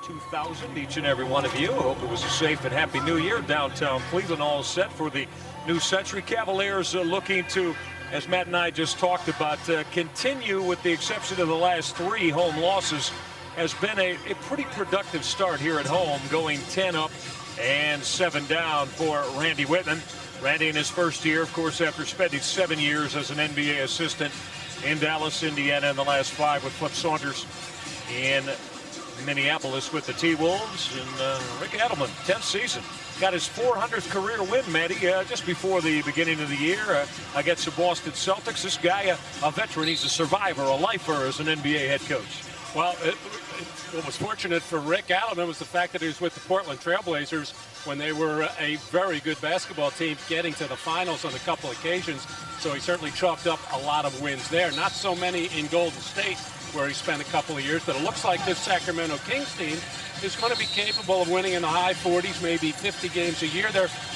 2000, each and every one of you. I hope it was a safe and happy new year downtown Cleveland, all set for the new century. Cavaliers looking to, as Matt and I just talked about, continue, with the exception of the last 3 home losses, has been a pretty productive start here at home, going 10 up and 7 down for Randy Whitman. Randy in his first year, of course, after spending 7 years as an NBA assistant in Dallas, Indiana, and the last 5 with Flip Saunders in Minneapolis with the T-Wolves. And Rick Adelman, 10th season. Got his 400th career win, Matty, just before the beginning of the year against the Boston Celtics. This guy, a veteran, he's a survivor, a lifer as an NBA head coach. Well, what was fortunate for Rick Adelman was the fact that he was with the Portland Trailblazers when they were a very good basketball team, getting to the finals on a couple occasions. So he certainly chalked up a lot of wins there. Not so many in Golden State, where he spent a couple of years, but it looks like this Sacramento Kings team is going to be capable of winning in the high 40s, maybe 50 games a year.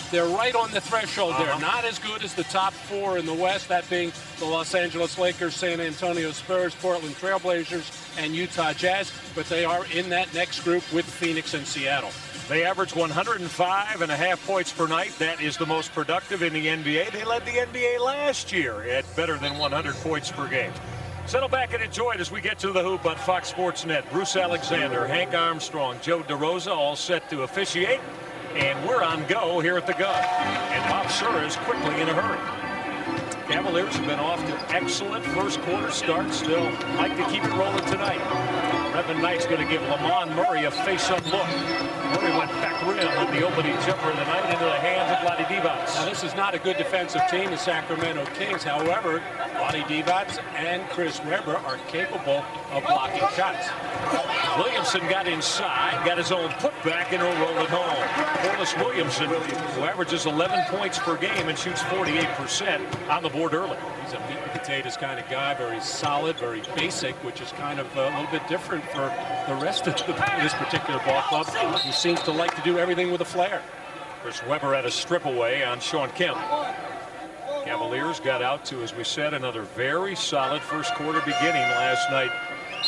They're right on the threshold. They're not as good as the top 4 in the West, that being the Los Angeles Lakers, San Antonio Spurs, Portland Trailblazers, and Utah Jazz, but they are in that next group with Phoenix and Seattle. They average 105.5 points per night. That is the most productive in the NBA. They led the NBA last year at better than 100 points per game. Settle back and enjoy it as we get to the hoop on Fox Sports Net. Bruce Alexander, Hank Armstrong, Joe DeRosa all set to officiate. And we're on go here at the Gun. And Bob Sura is quickly in a hurry. Cavaliers have been off to excellent first quarter starts. They'll like to keep it rolling tonight. Revin Knight's going to give Lamont Murray a face-up look. Murray went back rim with the opening jumper of the night into the hands of Vlade Divac. Now, this is not a good defensive team, the Sacramento Kings. However, Vlade Divac and Chris Webber are capable of blocking shots. Williamson got inside, got his own putback, and he'll roll it home. Corliss Williamson, who averages 11 points per game and shoots 48%, on the board early. He's a meat and potatoes kind of guy, very solid, very basic, which is kind of a little bit different for the rest of this particular ball club. He seems to like to do everything with a flair. Chris Webber had a strip away on Sean Kemp. Cavaliers got out to, as we said, another very solid first quarter beginning last night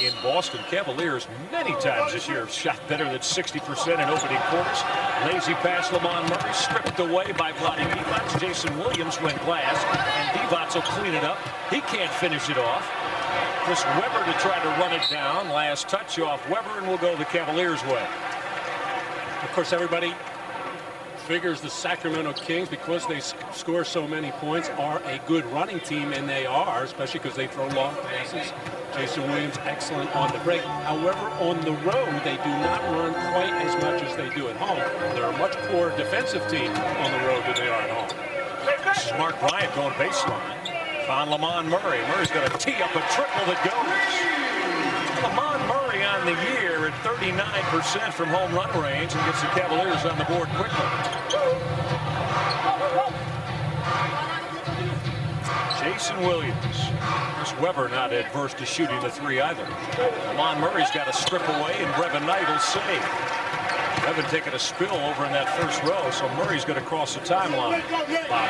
in Boston. Cavaliers many times this year have shot better than 60% in opening quarters. Lazy pass, Lamont Murray stripped away by Vlade Divac. Jason Williams went glass, and Divac will clean it up. He can't finish it off. Chris Webber to try to run it down. Last touch off Webber, and we'll go the Cavaliers' way. Of course, everybody figures the Sacramento Kings, because they score so many points, are a good running team, and they are, especially because they throw long passes. Jason Williams excellent on the break. However, on the road, they do not run quite as much as they do at home. They're a much poorer defensive team on the road than they are at home. This is Mark Bryant going baseline. Found Lamont Murray. Murray's going to tee up a triple that goes. Lamont Murray on the year at 39% from home run range and gets the Cavaliers on the board quickly. Jason Williams. Chris Webber not adverse to shooting the 3 either. Lamont Murray's got a strip away, and Revin Knight will save. Revin taking a spill over in that first row, so Murray's going to cross the timeline.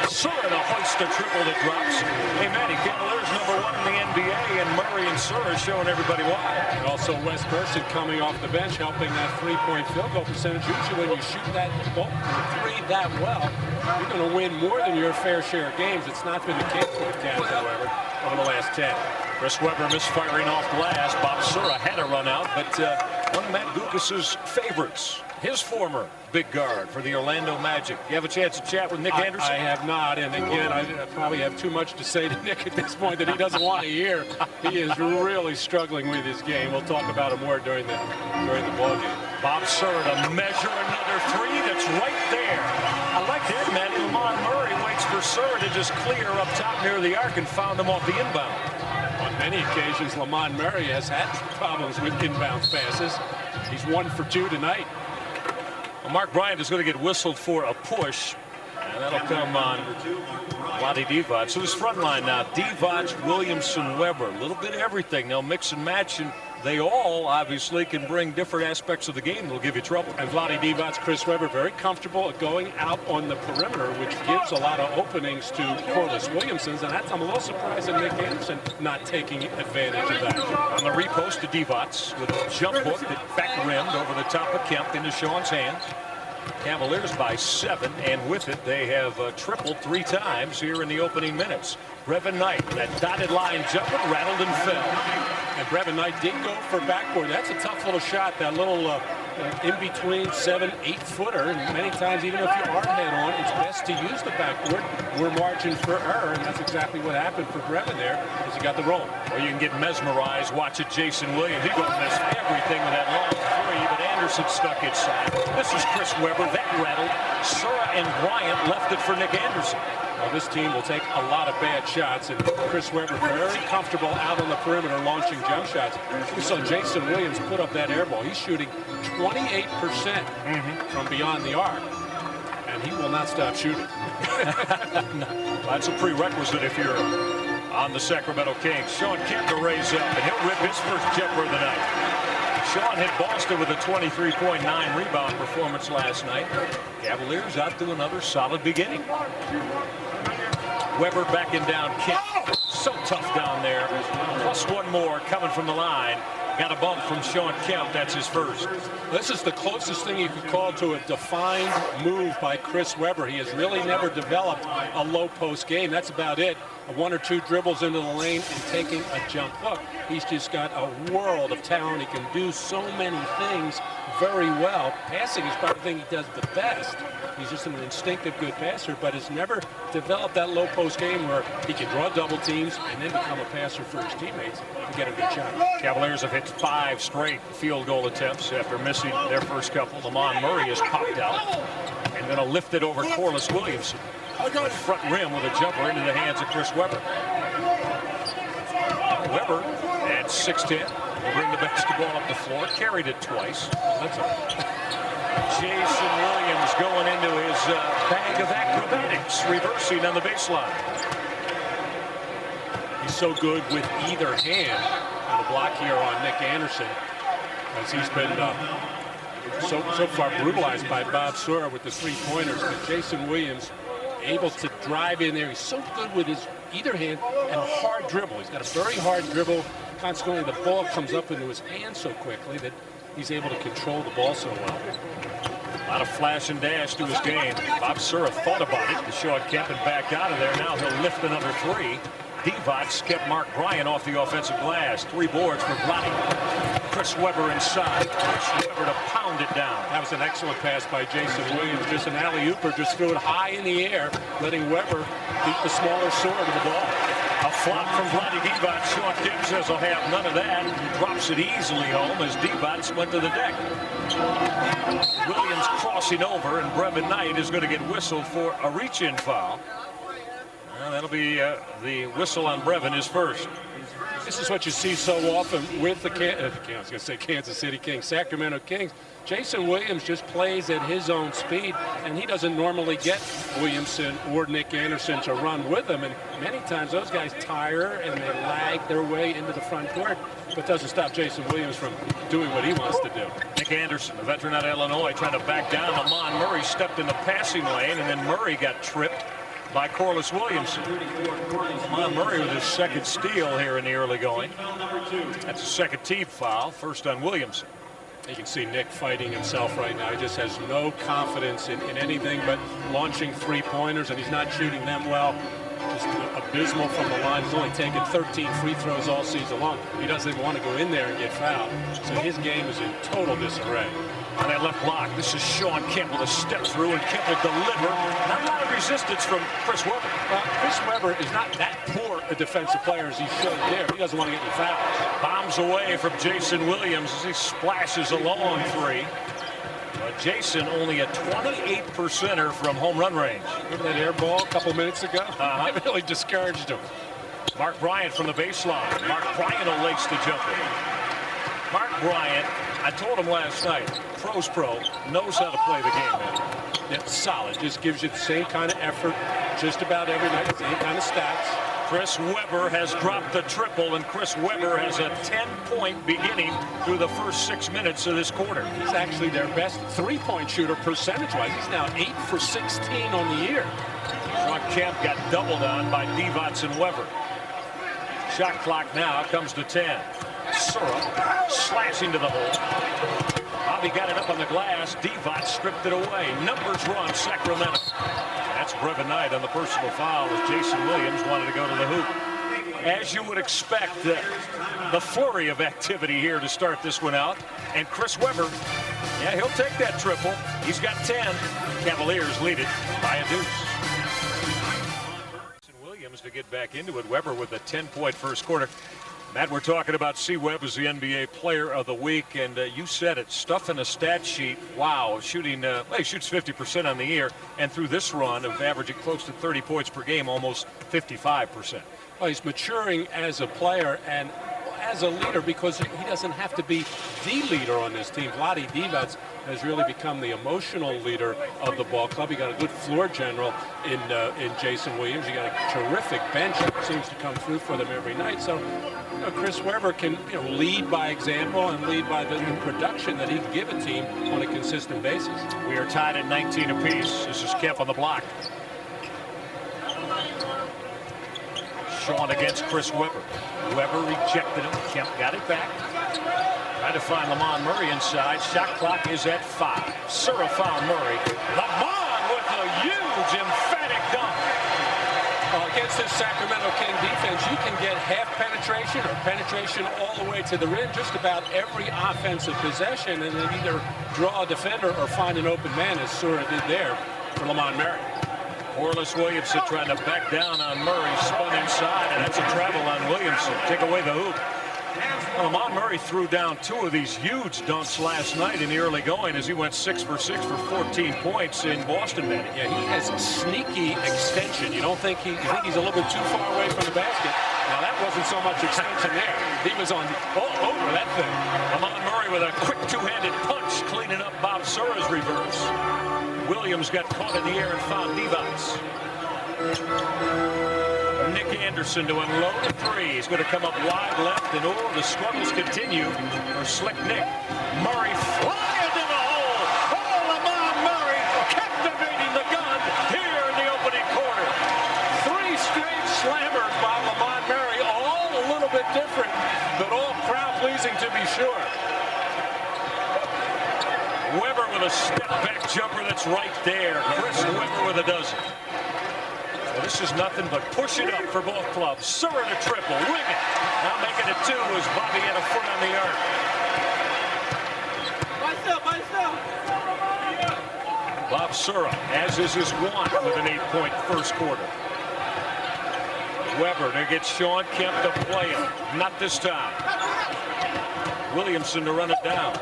Sura to hoist a triple that drops. Hey, Matty, Cavaliers #1 in the NBA, and Murray and Sura showing everybody why. And also Wes Burson coming off the bench, helping that 3-point field goal percentage. Usually when you shoot that ball, 3 that well, you're going to win more than your fair share of games. It's not been the case for the Cavs, however, over the last 10. Chris Webber misfiring off glass. Bob Sura had a run out, but one of Matt Gucas's favorites, his former big guard for the Orlando Magic. You have a chance to chat with Nick Anderson? I have not, and again, I probably have too much to say to Nick at this point that he doesn't want to hear. He is really struggling with his game. We'll talk about it more during the ball game. Bob Sura to measure another 3 that's right there. I like that, man. Lamont Murray waits for Sura to just clear up top near the arc and found him off the inbound. On many occasions, Lamont Murray has had problems with inbound passes. He's 1 for 2 tonight. Well, Mark Bryant is going to get whistled for a push, and that'll come on Vlade Divac. So his front line now, Divac, Williamson, Webber. A little bit of everything. They'll mix and match, and they all obviously can bring different aspects of the game that'll give you trouble. And Vlade Divac, Chris Webber, very comfortable going out on the perimeter, which gives a lot of openings to Corliss Williamson. And I'm a little surprised at Nick Anderson not taking advantage of that. On the repost to Divac with a jump hook that back rimmed over the top of Kemp into Sean's hands. Cavaliers by 7, and with it they have tripled 3 times here in the opening minutes. Brevin Knight, that dotted line jumper, rattled and fell. And Brevin Knight did go for backboard. That's a tough little shot, that little in-between 7-8 footer. And many times, even if you are head on, it's best to use the backboard. We're marching for error, and that's exactly what happened for Brevin there, as he got the roll. Well, you can get mesmerized. Watch it, Jason Williams. He's going to miss everything with that long three, but Anderson stuck inside. This is Chris Webber. That rattled. Sura and Bryant left it for Nick Anderson. Well, this team will take a lot of bad shots, and Chris Webber very comfortable out on the perimeter launching jump shots. We saw Jason Williams put up that air ball. He's shooting 28% from beyond the arc, and he will not stop shooting. That's a prerequisite if you're on the Sacramento Kings. Sean Kemp to raise up, and he'll rip his first jumper of the night. Sean hit Boston with a 23.9 rebound performance last night. Cavaliers out to another solid beginning. Webber backing down Kemp. So tough down there. Plus one more coming from the line. Got a bump from Sean Kemp. That's his first. This is the closest thing you could call to a defined move by Chris Webber. He has really never developed a low post game. That's about it. 1 or 2 dribbles into the lane and taking a jump hook. He's just got a world of talent. He can do so many things very well. Passing is probably the thing he does the best. He's just an instinctive good passer, but has never developed that low post game where he can draw double teams and then become a passer for his teammates and get a good shot. Cavaliers have hit 5 straight field goal attempts after missing their first couple. Lamont Murray has popped out and then a lifted over Corliss Williamson. Front rim with a jumper into the hands of Chris Webber. Webber at 6'10" will bring the basketball up the floor. Carried it twice. That's Jason Williams going into his bag of acrobatics, reversing on the baseline. He's so good with either hand on the block here on Nick Anderson, as he's been so far brutalized by Bob Sura with the 3-pointers. But Jason Williams able to drive in there. He's so good with his either hand and a hard dribble. He's got a very hard dribble. Consequently, the ball comes up into his hand so quickly that he's able to control the ball so well. A lot of flash and dash to his game. Bob Sura thought about it to Sean Kemp and back out of there. Now he'll lift another 3. Divac kept Mark Bryant off the offensive glass. 3 boards for Vlade. Chris Webber inside. Chris Webber to pound it down. That was an excellent pass by Jason Williams. Just an alley-ooper, just threw it high in the air, letting Webber beat the smaller sword of the ball. A flop from Vlade Divac. Sean Kemp says he'll have none of that. Drops it easily home as Divac went to the deck. Williams crossing over, and Brevin Knight is going to get whistled for a reach-in foul. That'll be the whistle on Brevin, his first. This is what you see so often with the Kansas City Kings, Sacramento Kings. Jason Williams just plays at his own speed, and he doesn't normally get Williamson or Nick Anderson to run with him. And many times those guys tire and they lag their way into the front court, but doesn't stop Jason Williams from doing what he wants to do. Nick Anderson, a veteran out of Illinois, trying to back down. Lamont Murray stepped in the passing lane, and then Murray got tripped by Corliss Williamson. Lamont Murray with his second steal here in the early going. That's a second team foul, first on Williamson. You can see Nick fighting himself right now. He just has no confidence in anything but launching 3-pointers, and he's not shooting them well. Just abysmal from the line. He's only taken 13 free throws all season long. He doesn't want to go in there and get fouled. So his game is in total disarray. On that left block, this is Sean Kemp with a step through, and Kemp will deliver. Not a lot of resistance from Chris Webber. Chris Webber is not that poor a defensive player as he should there. He doesn't want to get any fouls. Bombs away from Jason Williams as he splashes a long 3. But Jason only a 28%er from home run range. Remember that air ball a couple minutes ago? It really discouraged him. Mark Bryant from the baseline. Mark Bryant will lace the jumper. Mark Bryant, I told him last night, pro's pro, knows how to play the game, man. Yeah, solid. Just gives you the same kind of effort just about every night, same kind of stats. Chris Webber has dropped the triple, and Chris Webber has a 10-point beginning through the first 6 minutes of this quarter. He's actually their best three-point shooter percentage-wise. He's now 8 for 16 on the year. Sean Kemp got doubled on by Divac and Webber. Shot clock now comes to 10. Sura slashing to the hole. Bobby got it up on the glass. Divac stripped it away. Numbers run Sacramento. That's Brevin Knight on the personal foul as Jason Williams wanted to go to the hoop. As you would expect, the flurry of activity here to start this one out. And Chris Webber, yeah, he'll take that triple. He's got 10. Cavaliers lead it by a deuce. Williams to get back into it. Webber with a 10-point first quarter. Matt, we're talking about C. Webb as the NBA Player of the Week, and you said it, stuff in a stat sheet. Wow, shooting, well, he shoots 50% on the year, and through this run of averaging close to 30 points per game, almost 55%. Well, he's maturing as a player and as a leader because he doesn't have to be the leader on this team. Vlade Divac has really become the emotional leader of the ball club. He got a good floor general in Jason Williams. You got a terrific bench that seems to come through for them every night. So Chris Webber can lead by example and lead by the production that he can give a team on a consistent basis. We are tied at 19 apiece. This is Kemp on the block. Sean against Chris Webber. Webber rejected him. Kemp got it back. Trying to find Lamont Murray inside. Shot clock is at 5. Sura found Murray. Lamont with a huge emphatic dunk. Against this Sacramento King defense, you can get half penetration or penetration all the way to the rim just about every offensive possession and then either draw a defender or find an open man, as Sura did there for Lamont Murray. Corliss Williamson trying to back down on Murray, spun inside, and that's a travel on Williamson. Take away the hoop. Well, Lamont Murray threw down 2 of these huge dunks last night in the early going as he went 6 for 6 for 14 points in Boston. Yeah, he has a sneaky extension. You think he's a little bit too far away from the basket. Now that wasn't so much extension there. He was on over that thing. Lamont Murray with a quick two-handed punch, cleaning up Bob Sura's reverse. Williams got caught in the air and found Divac. Nick Anderson to unload a 3. He's going to come up wide left, and the struggles continue for Slick Nick. Murray flying to the hole. Oh, Lamont Murray captivating the gun here in the opening quarter. 3 straight slammers by Lamont Murray, all a little bit different, but all crowd-pleasing to be sure. Webber with a step-back jumper that's right there. Chris Webber with a dozen. Well, this is nothing but push it up for both clubs. Sura to triple, ring it. Now making it 2 as Bobby had a foot on the arc. Bob Sura, as is his wont, with an 8-point first quarter. Webber to get Sean Kemp to play it. Not this time. Williamson to run it down.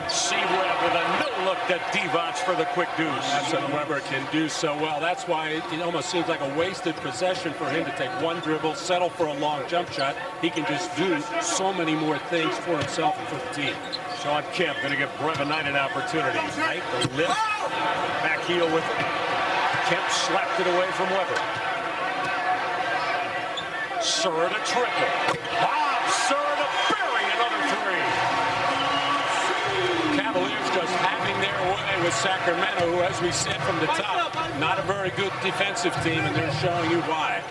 C. Webb with a no-look at Divac for the quick deuce. That's what Webber can do so well. That's why it almost seems like a wasted possession for him to take one dribble, settle for a long jump shot. He can just do so many more things for himself and for the team. Sean Kemp going to give Brevin Knight an opportunity. Knight the lift, back heel with it. Kemp slapped it away from Webber. Sura to triple. Bob Sura to bury another 3. Cavaliers just having their way with Sacramento, who, as we said from the top, not a very good defensive team, and they're showing you why.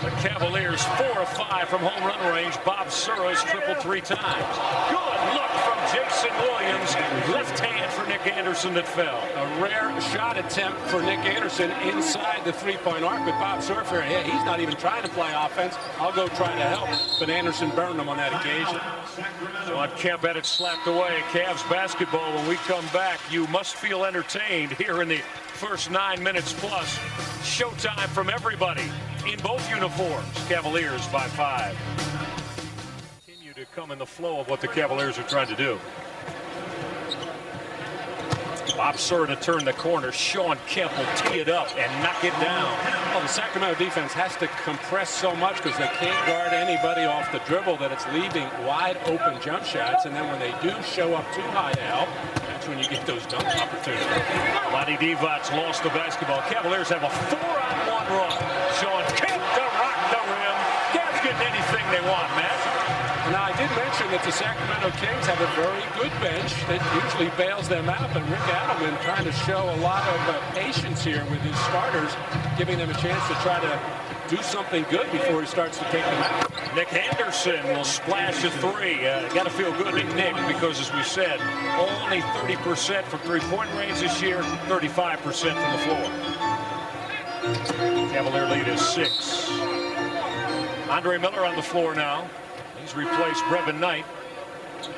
The Cavaliers 4 of 5 from home run range. Bob Sura's tripled 3 times. Good look from Jason Williams. Left hand for Nick Anderson that fell. A rare shot attempt for Nick Anderson inside the 3-point arc, but Bob Sura, yeah, he's not even trying to play offense. I'll go try to help, but Anderson burned him on that occasion. Sean Kemp had it slapped away. Cavs basketball. When we come back, you must feel entertained here in the first 9 minutes plus. Showtime from everybody in both uniforms. Cavaliers by 5. Continue to come in the flow of what the Cavaliers are trying to do. Bob Sura to turn the corner. Sean Kemp will tee it up and knock it down. Well, the Sacramento defense has to compress so much because they can't guard anybody off the dribble that it's leaving wide open jump shots. And then when they do show up too high to help, that's when you get those dunk opportunities. Vlade Divac lost the basketball. Cavaliers have a 4-on-1 run. Sean Kemp to rock the rim. Cavs getting anything they want, Matt. Now, I did mention that the Sacramento Kings have a very good bench that usually bails them out, but Rick Adelman trying to show a lot of patience here with his starters, giving them a chance to try to do something good before he starts to take them out. Nick Anderson will splash a three. Got to feel good at Nick because, as we said, only 30% from three-point range this year, 35% from the floor. Cavalier lead is 6. Andre Miller on the floor now. He's replaced Brevin Knight.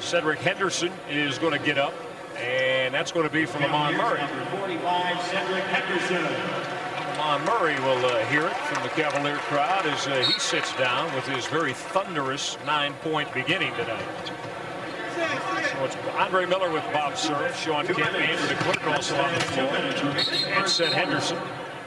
Cedric Henderson is going to get up, and that's going to be from Amon Murray. 45, Cedric Henderson. Amon Murray will hear it from the Cavalier crowd as he sits down with his very thunderous 9-point beginning tonight. So it's Andre Miller with Bob Serf, Sean Kemp, Andrew DeClerc also on the floor, and Seth Henderson.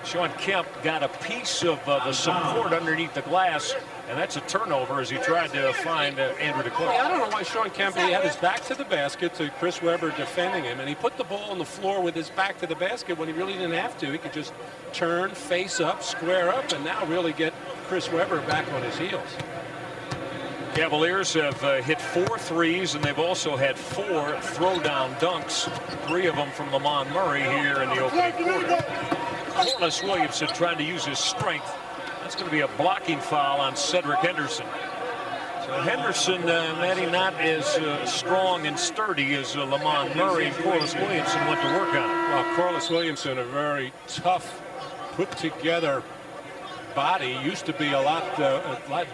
Sean Kemp got a piece of the support underneath the glass, and that's a turnover as he tried to find Andrew DeClerc. I don't know why Sean Kemp, he had his back to the basket to Chris Webber defending him, and he put the ball on the floor with his back to the basket when he really didn't have to. He could just turn, face up, square up, and now really get Chris Webber back on his heels. Cavaliers have hit 4 threes, and they've also had 4 throwdown dunks, 3 of them from Amon Murray here in the opening quarter. Corliss Williamson trying to use his strength. That's going to be a blocking foul on Cedric Henderson. So Henderson, Matty, not as strong and sturdy as Lamont Murray and Corliss Williamson went to work on it. Well, Corliss Williamson, a very tough, put-together body, used to be a lot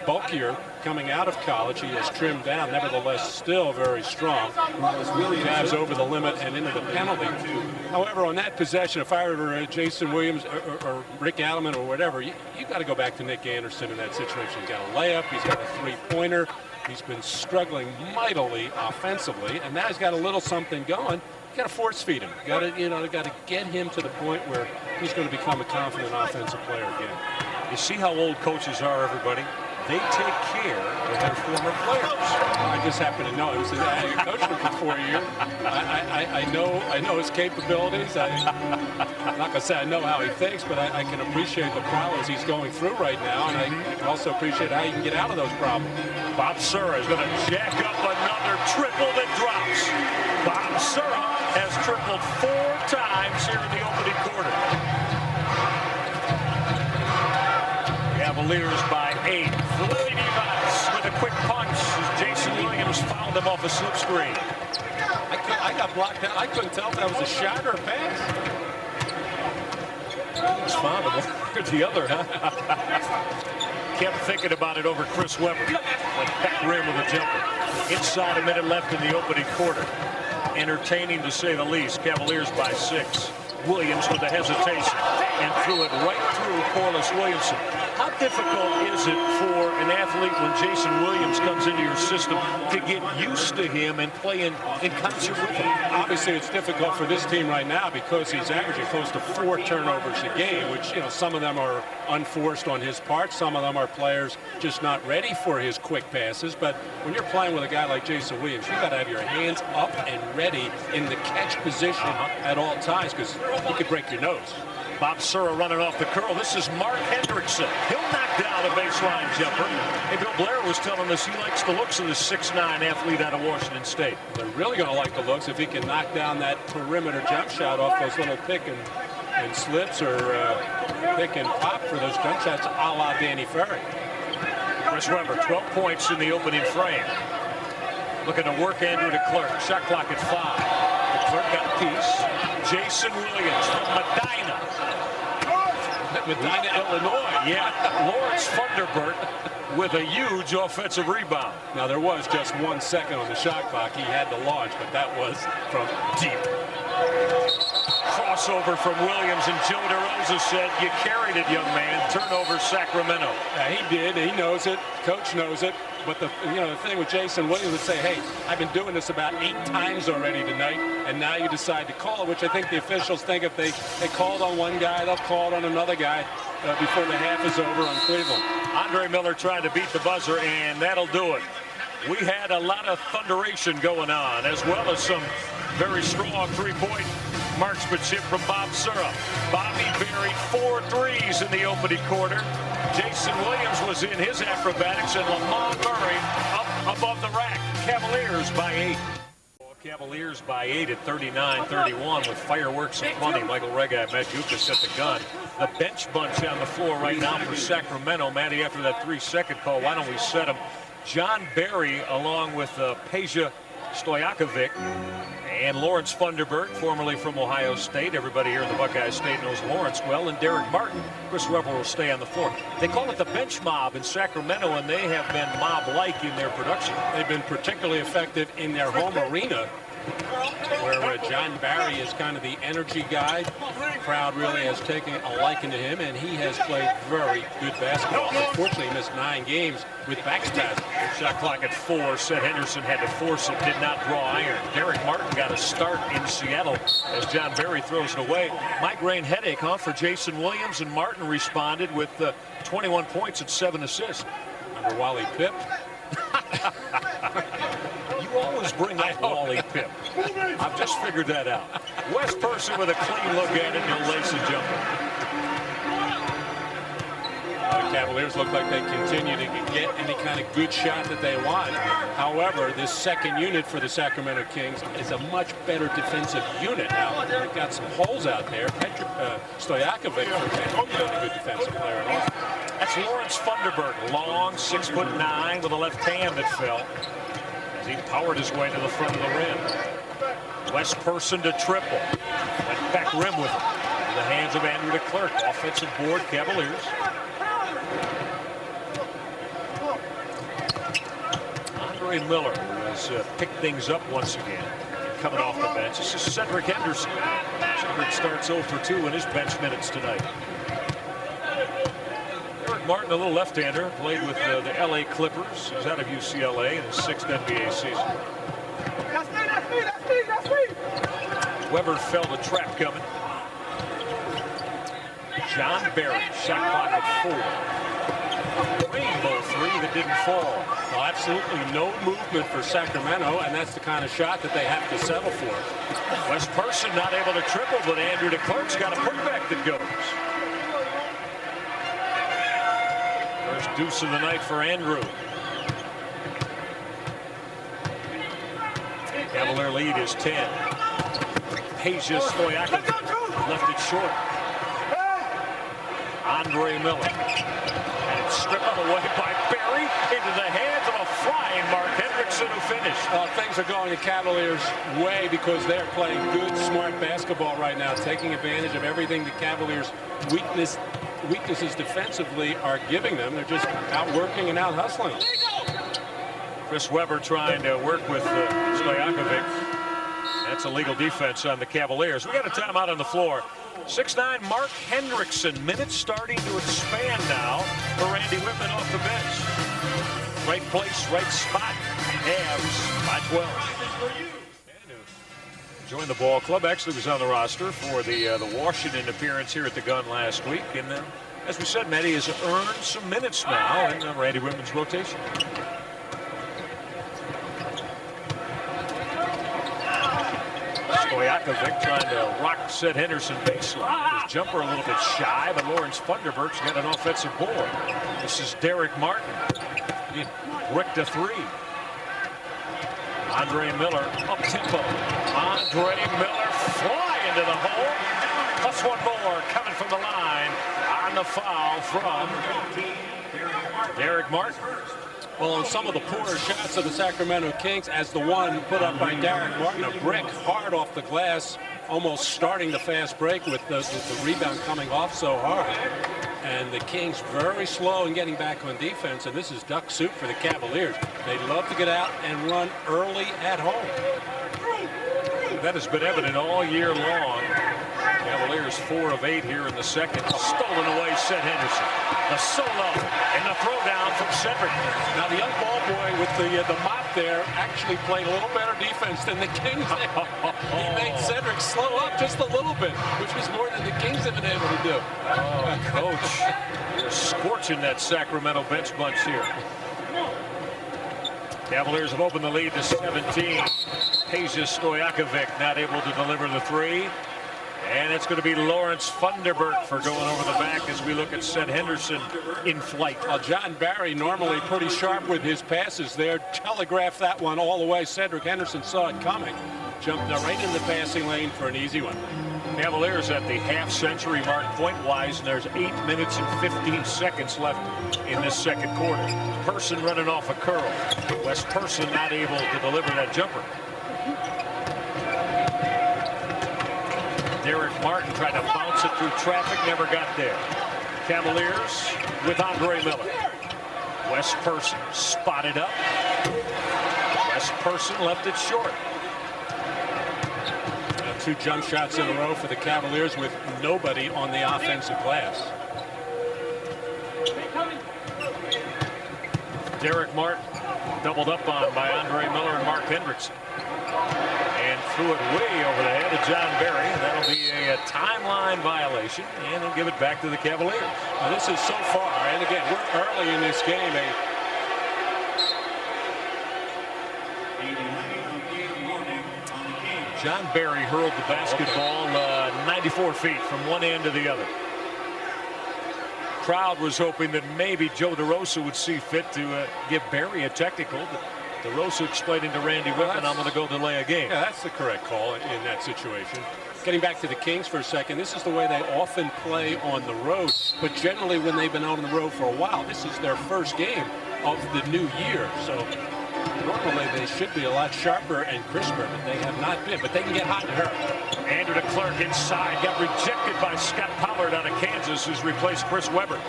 bulkier coming out of college. He has trimmed down, nevertheless still very strong. Jabs over the limit and into the penalty. However, on that possession, if I were Jason Williams or Rick Adelman or whatever, you got to go back to Nick Anderson in that situation. He's got a layup, he's got a three-pointer, he's been struggling mightily offensively, and now he's got a little something going. You got to force feed him. Got to get him to the point where he's going to become a confident offensive player again. You see how old coaches are, everybody? They take care of their former players. I just happen to know. I coached him for 4 years. I know his capabilities. I'm not going to say I know how he thinks, but I can appreciate the problems he's going through right now, and I can also appreciate how he can get out of those problems. Bob Sura is going to jack up another triple that drops. Bob Sura has tripled 4 times here in the opening quarter. Cavaliers by 8. Lily Device with a quick punch as Jason Williams fouled him off a slip screen. I got blocked out. I couldn't tell if that was a shot or a pass. He was fouled with the other, huh? Kept thinking about it over Chris Webber. Went back rim with a jumper. Inside a minute left in the opening quarter. Entertaining to say the least. Cavaliers by 6. Williams with a hesitation and threw it right through Corliss Williamson. How difficult is it for an athlete when Jason Williams comes into your system to get used to him and play in concert with him? Obviously, it's difficult for this team right now because he's averaging close to 4 turnovers a game, which, some of them are unforced on his part. Some of them are players just not ready for his quick passes. But when you're playing with a guy like Jason Williams, you've got to have your hands up and ready in the catch position at all times because he could break your nose. Bob Sura running off the curl. This is Mark Hendrickson. He'll knock down a baseline jumper. Hey, Bill Blair was telling us he likes the looks of the 6'9" athlete out of Washington State. They're really going to like the looks if he can knock down that perimeter jump shot off those little pick and slips or pick and pop for those jump shots a la Danny Ferry. Chris Webber, 12 points in the opening frame. Looking to work Andrew DeClerc. Shot clock at 5. DeClerc got a piece. Jason Williams from Medina. Medina, Illinois. Yeah, Lawrence Funderburk with a huge offensive rebound. Now, there was just 1 second on the shot clock. He had to launch, but that was from deep. Crossover from Williams, and Joe DeRosa said, "You carried it, young man." Turnover, Sacramento. Yeah, he did. He knows it. Coach knows it. But the thing with Jason Williams would say, hey, I've been doing this about 8 times already tonight, and now you decide to call it, which I think the officials think if they called on one guy, they'll call it on another guy before the half is over on Cleveland. Andre Miller trying to beat the buzzer, and that'll do it. We had a lot of thunderation going on, as well as some Very strong three-point marksmanship from Bob Sura. Bobby buried 4 threes in the opening quarter. Jason Williams was in his acrobatics, and Lamont Murray up above the rack. Cavaliers by 8. Cavaliers by 8 at 39-31 with fireworks and plenty. Michael Rega and Matt Gukas at the gun. The bench bunch on the floor right now for Sacramento. Matty, after that 3-second call, why don't we set him? John Barry along with Peja Stojakovic and Lawrence Funderburk, formerly from Ohio State. Everybody here in the Buckeye State knows Lawrence well. And Derek Martin. Chris Webber will stay on the floor. They call it the bench mob in Sacramento, and they have been mob-like in their production. They've been particularly effective in their home arena, where John Barry is kind of the energy guy. The crowd really has taken a liking to him, and he has played very good basketball. Unfortunately, he missed 9 games with back spasms. Shot clock at 4. Seth Henderson had to force it, did not draw iron. Derek Martin got a start in Seattle as John Barry throws it away. Migraine headache, huh, for Jason Williams, and Martin responded with 21 points and 7 assists. Under Wally Pipp. You always bring up Wally Pipp. I've just figured that out. Wes Person with a clean look at it, and he'll lace a jumper. The Cavaliers look like they continue to get any kind of good shot that they want. However, this second unit for the Sacramento Kings is a much better defensive unit. Now, they've got some holes out there. Stojakovic, for example, not a good defensive player at all. That's Lawrence Funderburk, long, 6'9", with a left hand that fell as he powered his way to the front of the rim. Wes Person to triple. Went back rim with it. In the hands of Andrew DeClerc. Offensive board, Cavaliers. Andre Miller has picked things up once again, coming off the bench. This is Cedric Henderson. Cedric starts 0 for 2 in his bench minutes tonight. Derek Martin, a little left-hander, played with the LA Clippers. He's out of UCLA in his 6th NBA season. That's me. Weber felt a trap coming. John Barry, shot clock at 4. Rainbow 3 that didn't fall. Well, absolutely no movement for Sacramento, and that's the kind of shot that they have to settle for. Wes Person not able to triple, but Andrew DeClerc's got a putback that goes. First deuce of the night for Andrew. Cavalier lead is 10. Peja Stojakovic left it short. Andre Miller. And it's stripped away by Barry into the hands of a flying Mark Hendrickson, who finished. Things are going the Cavaliers' way because they're playing good, smart basketball right now, taking advantage of everything the Cavaliers' weaknesses defensively are giving them. They're just outworking and out-hustling. Chris Webber trying to work with Stojakovic. That's a legal defense on the Cavaliers. We got a timeout on the floor. 6'9" Mark Hendrickson. Minutes starting to expand now for Randy Whitman off the bench. Right place, right spot. Cavs by 12. Joined the ball club. Actually was on the roster for the Washington appearance here at the Gun last week. And as we said, Matty has earned some minutes now in Randy Whitman's rotation. Stojakovic trying to rock Seth Henderson baseline. His jumper a little bit shy, but Lawrence Funderburk's got an offensive board. This is Derek Martin. He bricked a 3. Andre Miller up tempo. Andre Miller fly into the hole. Plus one more coming from the line on the foul from Derek Martin. Well, on some of the poorer shots of the Sacramento Kings, as the one put up by Derek Martin, a brick hard off the glass, almost starting the fast break with the rebound coming off so hard. And the Kings very slow in getting back on defense, and this is duck soup for the Cavaliers. They love to get out and run early at home. That has been evident all year long. Cavaliers 4 of 8 here in the second. Stolen away, Seth Henderson. The solo and the throwdown from Cedric. Now the young ball boy with the mop there actually played a little better defense than the Kings. He made Cedric slow up just a little bit, which was more than the Kings have been able to do. Oh, coach, you're scorching that Sacramento bench bunch here. Cavaliers have opened the lead to 17. Peja Stojakovic not able to deliver the three. And it's going to be Lawrence Funderburk for going over the back as we look at Seth Henderson in flight. Well, John Barry, normally pretty sharp with his passes there, telegraphed that one all the way. Cedric Henderson saw it coming. Jumped right in the passing lane for an easy one. Cavaliers at the half-century mark point-wise, and there's 8 minutes and 15 seconds left in this second quarter. Person running off a curl. Wes Person not able to deliver that jumper. Derek Martin tried to bounce it through traffic, never got there. Cavaliers with Andre Miller. Wes Person spotted up. Wes Person left it short. 2 jump shots in a row for the Cavaliers with nobody on the offensive glass. Derek Martin doubled up on by Andre Miller and Mark Hendrickson. And threw it way over the head of John Barry. That'll be a timeline violation, and they'll give it back to the Cavaliers. Now, this is so far, and again, we're early in this game. John Barry hurled the basketball 94 feet from one end to the other. Crowd was hoping that maybe Joe DeRosa would see fit to give Barry a technical. But DeRosa explaining to Randy Whitman, I'm going to go delay a game. Yeah, that's the correct call in that situation. Getting back to the Kings for a second, this is the way they often play on the road. But generally, when they've been on the road for a while, this is their first game of the new year. So normally they should be a lot sharper and crisper, but they have not been. But they can get hot and hurt. Andrew DeClerc inside, got rejected by Scott Pollard out of Kansas, who's replaced Chris Webber.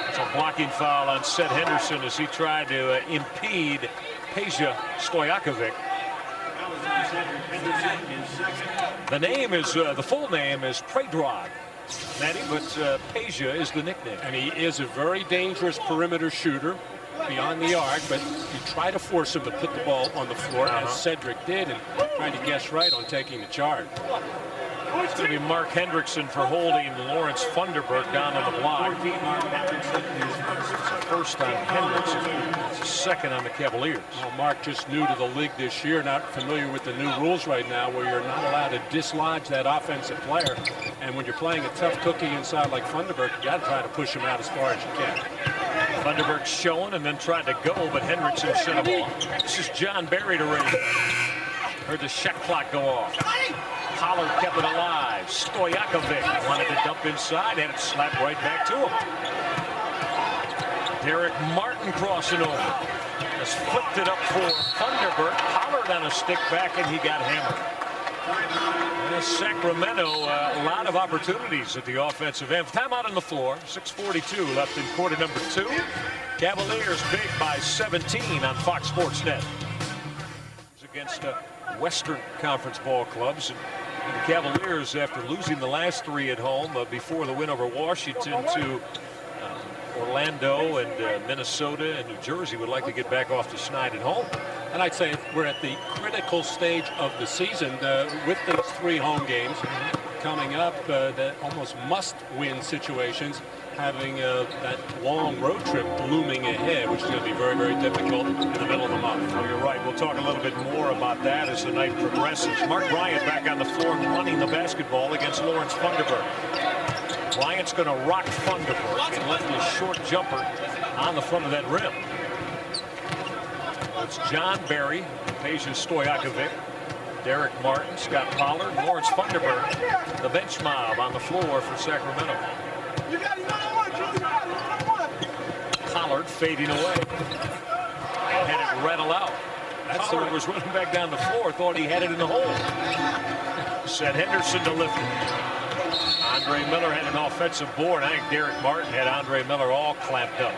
It's a blocking foul on Seth Henderson as he tried to impede Peja Stojakovic. The name is the full name is Predrag, Matty, but Peja is the nickname. And he is a very dangerous perimeter shooter beyond the arc, but you try to force him to put the ball on the floor, as Cedric did, and trying to guess right on taking the charge. It's going to be Mark Hendrickson for holding Lawrence Funderburk down on the block. It's a first on Hendrickson. It's a second on the Cavaliers. Well, Mark just new to the league this year, not familiar with the new rules right now, where you're not allowed to dislodge that offensive player. And when you're playing a tough cookie inside like Funderburk, you got to try to push him out as far as you can. Funderburk showing and then tried to go, but Hendrickson shut him off. This is John Barry to raise. Heard the shot clock go off. Pollard kept it alive. Stojakovic wanted to dump inside, and it slapped right back to him. Derek Martin crossing over. Has flipped it up for Funderburk. Pollard on a stick back, and he got hammered. And Sacramento, a lot of opportunities at the offensive end. Timeout on the floor. 6:42 left in quarter number 2. Cavaliers big by 17 on Fox Sports Net. Against Western Conference ball clubs. And the Cavaliers, after losing the last 3 at home before the win over Washington to Orlando and Minnesota and New Jersey, would like to get back off the schneid at home. And I'd say we're at the critical stage of the season with these 3 home games coming up, the almost must-win situations, having that long road trip looming ahead, which is going to be very, very difficult in the middle of the month. Oh, you're right. We'll talk a little bit more about that as the night progresses. Mark Bryant back on the floor running the basketball against Lawrence Funderburk. Bryant's going to rock Funderburk and left his short jumper on the front of that rim. It's John Barry, Peja Stojakovic, Derek Martin, Scott Pollard, Lawrence Funderburk. The bench mob on the floor for Sacramento. Pollard fading away. And had it rattle out. Pollard was running back down the floor, thought he had it in the hole. Seth Henderson to lift it. Andre Miller had an offensive board. I think Derek Martin had Andre Miller all clamped up.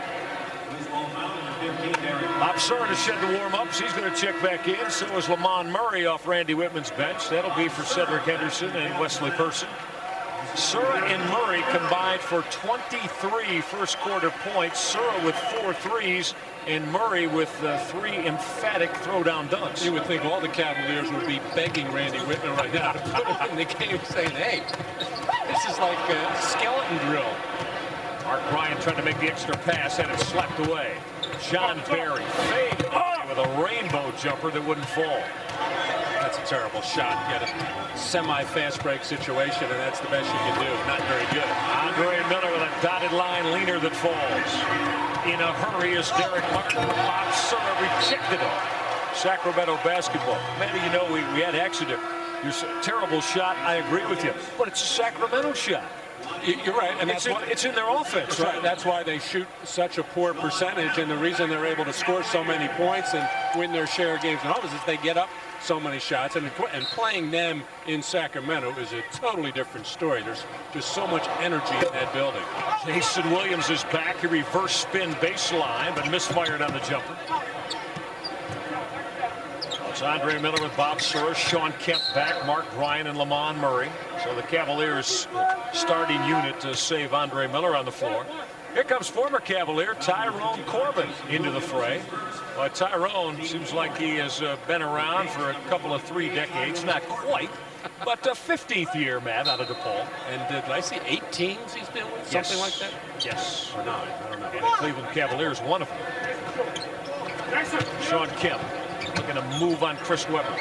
Bob Sura to shed the warm-ups. He's going to check back in. So is Lamont Murray off Randy Whitman's bench. That'll be for Cedric Henderson and Wesley Person. Sura and Murray combined for 23 first quarter points. Sura with 4 threes and Murray with 3 emphatic throwdown dunks. You would think all the Cavaliers would be begging Randy Whitman right now to put him in the game, saying, hey, this is like a skeleton drill. Mark Bryant trying to make the extra pass, had it slapped away. John Barry fade with a rainbow jumper that wouldn't fall. That's a terrible shot. Get a semi-fast break situation, and that's the best you can do. Not very good. Andre Miller with a dotted line leaner that falls. In a hurry is Derek Martin. Bob Sura rejected it. Sacramento basketball. Matty, you know, we had accident. It's a terrible shot. I agree with you. But it's a Sacramento shot. You're right, and it's in their offense. Right. That's why they shoot such a poor percentage, and the reason they're able to score so many points and win their share of games and all is they get up so many shots, and playing them in Sacramento is a totally different story. There's just so much energy in that building. Jason Williams is back. He reverse spin baseline, but misfired on the jumper. It's Andre Miller with Bob Sura, Sean Kemp back, Mark Bryant and Lamont Murray. So the Cavaliers starting unit to save Andre Miller on the floor. Here comes former Cavalier Tyrone Corbin into the fray. Well, Tyrone seems like he has been around for a couple of 3 decades, not quite, but 15th year, Matt, out of DePaul. And did I see 8 teams he's been with? Yes. Something like that? Yes. Or 9, I don't know. And the Cleveland Cavaliers, one of them. Sean Kemp looking to move on Chris Webber.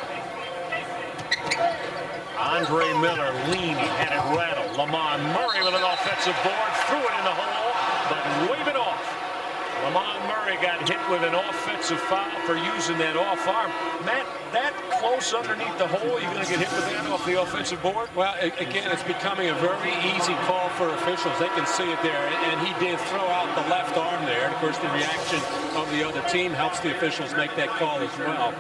Andre Miller leaning, had it rattle. Lamont Murray with an offensive board, threw it in the hole, but wave it off. Lamont Murray got hit with an offensive foul for using that off arm. Matt, that close underneath the hole, you're going to get hit with that off the offensive board? Well, again, it's becoming a very easy call for officials. They can see it there, and he did throw out the left arm there. And of course, the reaction of the other team helps the officials make that call as well.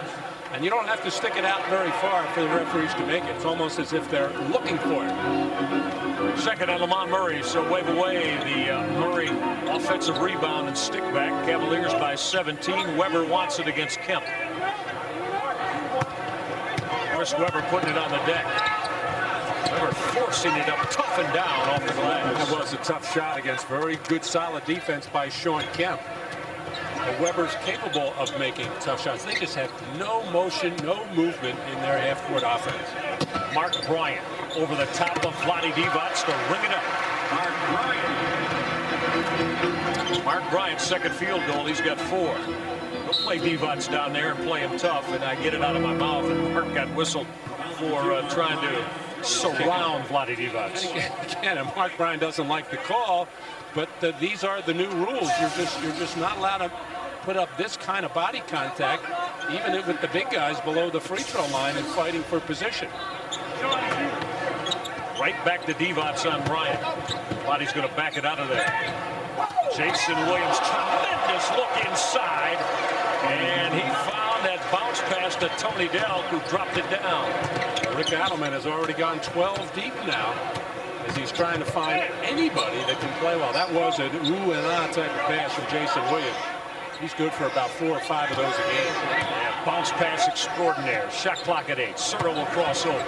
And you don't have to stick it out very far for the referees to make it. It's almost as if they're looking for it. Second on Lamont Murray, so wave away the Murray offensive rebound and stick back. Cavaliers by 17. Webber wants it against Kemp. Chris Webber putting it on the deck. Webber forcing it up, tough and down off the glass. That was a tough shot against very good, solid defense by Sean Kemp. But Webber's capable of making tough shots. They just have no motion, no movement in their half-court offense. Mark Bryant over the top of Vlade Divac to ring it up. Mark Bryant's second field goal. He's got 4. We'll play Divac down there and play him tough, and I get it out of my mouth, and Mark got whistled for trying to surround Vlade Divac. Again, and Mark Bryant doesn't like the call, but these are the new rules. You're just not allowed to put up this kind of body contact, even with the big guys below the free throw line and fighting for position. Right back to Divac on Bryant. Vlade's going to back it out of there. Jason Williams, tremendous look inside, and he found that bounce pass to Tony Delk, who dropped it down. Rick Adelman has already gone 12 deep now, as he's trying to find anybody that can play well. That was an ooh and ah type of pass from Jason Williams. He's good for about 4 or 5 of those a game. Yeah, bounce pass extraordinaire. Shot clock at 8. Sura will cross over.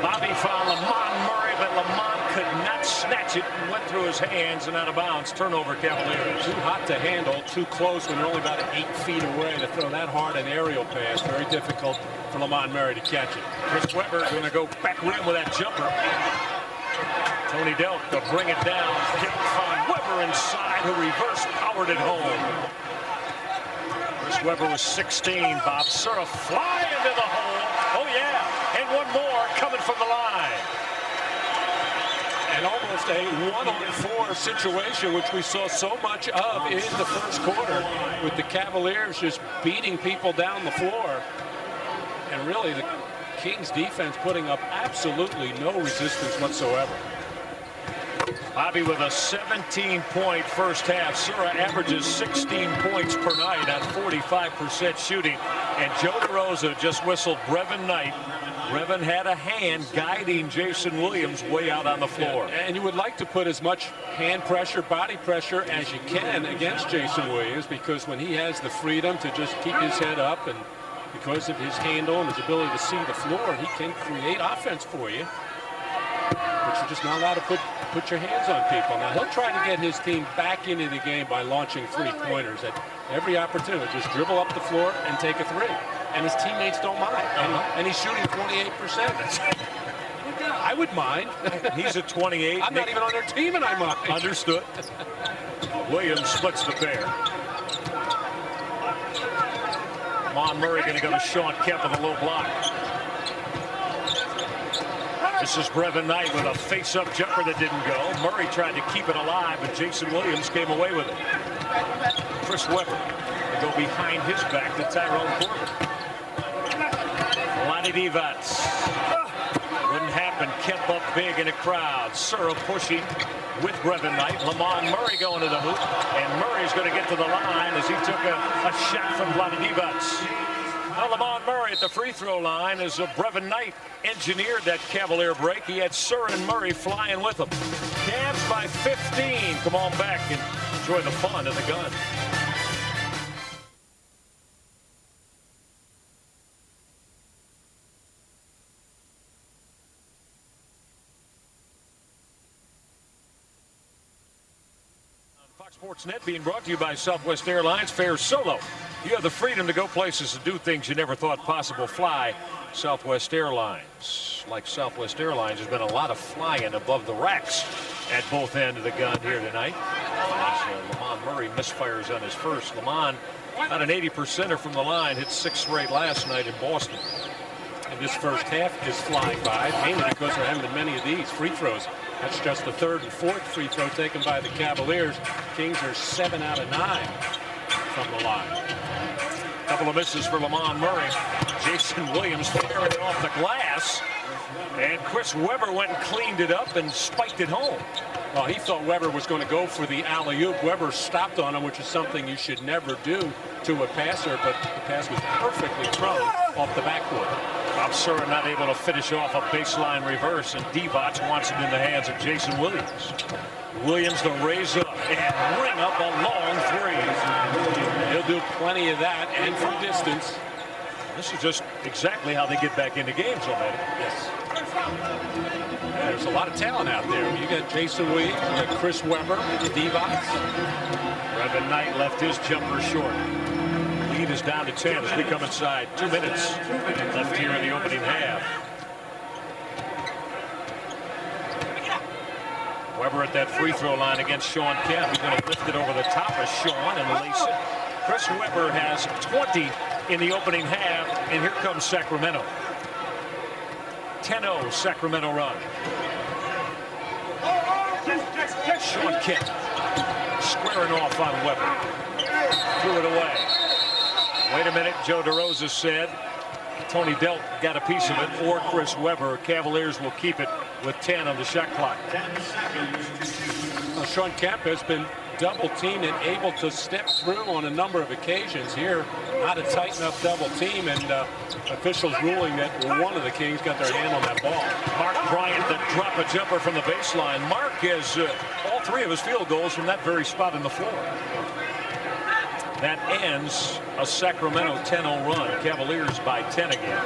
Bobby found Lamont Murray, but Lamont could not snatch it and went through his hands and out of bounds. Turnover, Cavaliers. Too hot to handle, too close when you're only about 8 feet away to throw that hard an aerial pass. Very difficult for Lamont Murray to catch it. Chris Webber going to go back rim with that jumper. Tony Delk to bring it down. Didn't find Webber inside, who reverse powered it home. Chris Webber was 16. Bob Sura fly into the hole. Oh, yeah. And one more coming from the line. And almost a 1-on-4 situation, which we saw so much of in the first quarter, with the Cavaliers just beating people down the floor. And really, the Kings defense putting up absolutely no resistance whatsoever. Bobby with a 17-point first half. Sura averages 16 points per night on 45% shooting. And Joe DeRosa just whistled Brevin Knight. Brevin had a hand guiding Jason Williams way out on the floor. Yeah, and you would like to put as much hand pressure, body pressure as you can against Jason Williams, because when he has the freedom to just keep his head up, and because of his handle and his ability to see the floor, he can create offense for you. But you're just not allowed to put your hands on people. Now, he'll try to get his team back into the game by launching three-pointers at every opportunity. Just dribble up the floor and take a 3. And his teammates don't mind. And he's shooting 28%. I would mind. He's at 28. I'm not even on their team, and I mind. Understood. Williams splits the pair. Lamont Murray going to go to Sean Kemp with a low block. This is Brevin Knight with a face-up jumper that didn't go. Murray tried to keep it alive, but Jason Williams came away with it. Chris Webber will go behind his back to Tyrone Corbin. Lonnie Divac. Wouldn't happen. Kemp up big in a crowd. Sura pushing with Brevin Knight. Lamont Murray going to the hoop. And Murray's going to get to the line as he took a shot from Lonnie Divac. Well, Lamont Murray at the free throw line as Brevin Knight engineered that Cavalier break. He had Sura and Murray flying with him. Cavs by 15. Come on back and enjoy the fun of the gun. Sportsnet being brought to you by Southwest Airlines. Fare solo. You have the freedom to go places and do things you never thought possible. Fly Southwest Airlines. Like Southwest Airlines, there's been a lot of flying above the racks at both ends of the gun here tonight. As Lamont Murray misfires on his first. Lamont, about an 80%er from the line, hit 6 straight last night in Boston. And this first half is flying by, mainly because there haven't been many of these free throws. That's just the 3rd and 4th free throw taken by the Cavaliers. Kings are 7 out of 9 from the line. Couple of misses for Lamont Murray. Jason Williams firing it off the glass. And Chris Webber went and cleaned it up and spiked it home. Well, he thought Webber was going to go for the alley-oop. Webber stopped on him, which is something you should never do to a passer, but the pass was perfectly thrown off the backboard. Bob Sura not able to finish off a baseline reverse, and Divac wants it in the hands of Jason Williams. Williams to raise up and ring up a long three. He'll do plenty of that and from distance. This is just exactly how they get back into games already. Yes. There's a lot of talent out there. You got Jason Williams, you got Chris Webber, Divac. Brevin Knight left his jumper short. Lead is down to 10 as we come inside. 2 minutes left here in the opening half. Webber at that free throw line against Sean Kemp. He's going to lift it over the top of Sean and lace it. Chris Webber has 20 in the opening half, and here comes Sacramento. 10-0 Sacramento run. Sean Kemp squaring off on Webber. Threw it away. Wait a minute, Joe DeRosa said Tony Delt got a piece of it, or Chris Webber. Cavaliers will keep it with 10 on the shot clock. Well, Sean Kemp has been double teamed and able to step through on a number of occasions here. Not a tight enough double team, and officials ruling that one of the Kings got their hand on that ball. Mark Bryant that drop a jumper from the baseline. Mark has all 3 of his field goals from that very spot in the floor. That ends a Sacramento 10-0 run. Cavaliers by 10 again.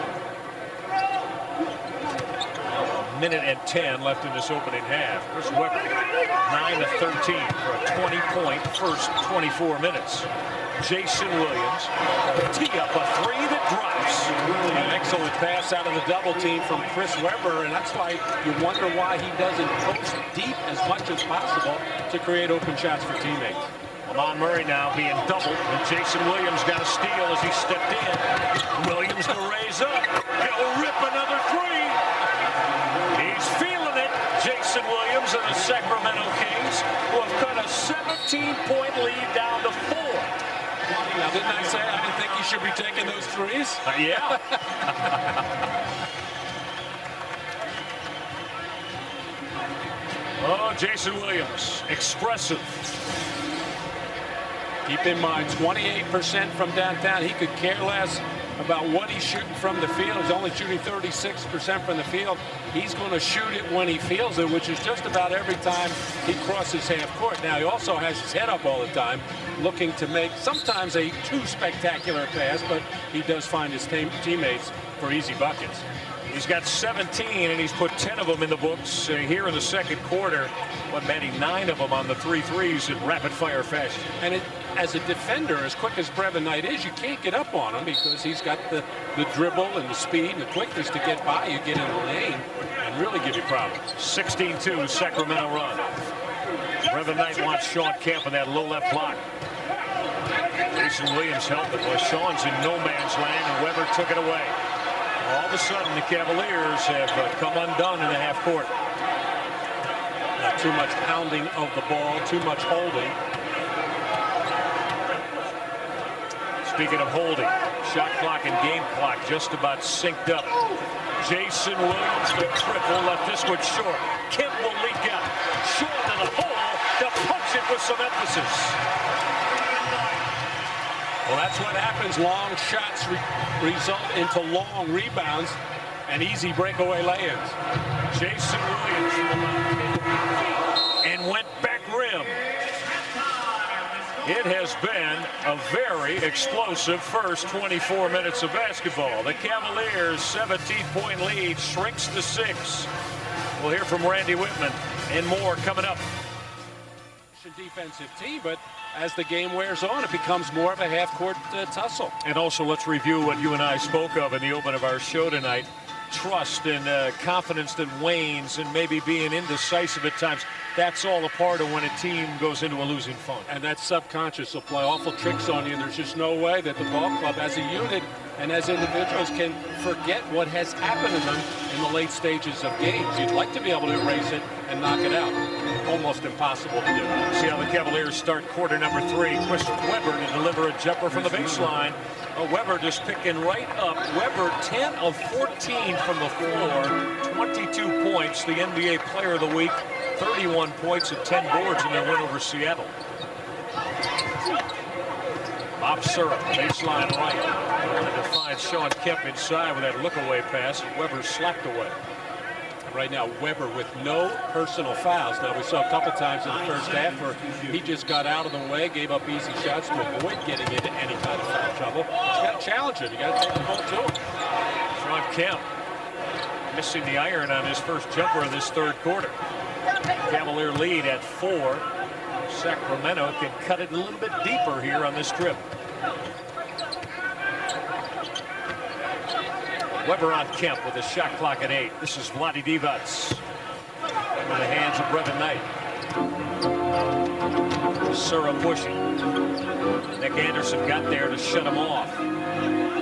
A minute and 10 left in this opening half. Chris Webber, 9 of 13 for a 20-point first 24 minutes. Jason Williams, tee up a 3 that drops. An excellent pass out of the double team from Chris Webber, and that's why you wonder why he doesn't post deep as much as possible to create open shots for teammates. Lamont Murray now being doubled, and Jason Williams got a steal as he stepped in. Williams to raise up. He'll rip another 3. He's feeling it. Jason Williams and the Sacramento Kings who have cut a 17-point lead down to 4. Now, didn't I say I didn't think he should be taking those threes? Yeah. Oh, Jason Williams, expressive. Keep in mind, 28% from downtown. He could care less about what he's shooting from the field. He's only shooting 36% from the field. He's going to shoot it when he feels it, which is just about every time he crosses half court. Now, he also has his head up all the time, looking to make sometimes a too spectacular pass, but he does find his teammates for easy buckets. He's got 17, and he's put 10 of them in the books here in the second quarter. But batting 9 of them on the 3 threes in rapid-fire fashion. And as a defender, as quick as Brevin Knight is, you can't get up on him because he's got the dribble and the speed and the quickness to get by you, get in the lane, and really give you problems. 16-2 Sacramento run. Brevin Knight wants Sean Kemp in that low left block. Jason Williams helped it. Well, Sean's in no man's land, and Weber took it away. All of a sudden, the Cavaliers have come undone in the half court. Not too much pounding of the ball, too much holding. Speaking of holding, shot clock and game clock just about synced up. Jason Williams, the triple, left this one short. Kemp will leak out. Short to the hole to punch it with some emphasis. Well, that's what happens. Long shots result into long rebounds and easy breakaway lay-ins. Jason Williams and went back rim. It has been a very explosive first 24 minutes of basketball. The Cavaliers' 17-point lead shrinks to 6. We'll hear from Randy Whitman and more coming up. Defensive team, but as the game wears on, it becomes more of a half-court tussle. And also, let's review what you and I spoke of in the open of our show tonight. Trust and confidence that wanes and maybe being indecisive at times. That's all a part of when a team goes into a losing funk. And that subconscious will play awful tricks on you. There's just no way that the ball club as a unit and as individuals can forget what has happened to them in the late stages of games. You'd like to be able to erase it and knock it out. Almost impossible to do. See how the Cavaliers start quarter number 3. Chris Weber to deliver a jumper from the baseline. Weber just picking right up. Weber 10 of 14 from the floor. 22 points, the NBA Player of the Week. 31 points and 10 boards in their win over Seattle. Bob Sura, baseline right. Trying to find Sean Kemp inside with that look-away pass. Weber slapped away. Right now, Weber with no personal fouls. Now, we saw a couple times in the first half where he just got out of the way, gave up easy shots to avoid getting into any kind of foul trouble. You got to challenge him. You got to take the ball to him. Sean Kemp missing the iron on his first jumper of this third quarter. Cavalier lead at 4. Sacramento can cut it a little bit deeper here on this trip. Weber on Kemp with a shot clock at 8. This is Vlade Divac into the hands of Brevin Knight. Sura pushing. Nick Anderson got there to shut him off.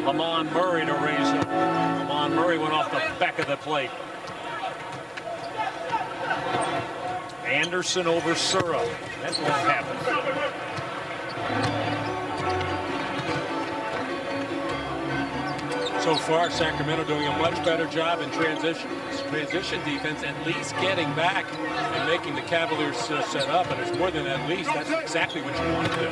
Lamont Murray to raise him. Lamont Murray went off the back of the plate. Anderson over Sura. That won't happen. So far, Sacramento doing a much better job in transition defense, at least getting back and making the Cavaliers set up. And it's more than at least. That's exactly what you want to do.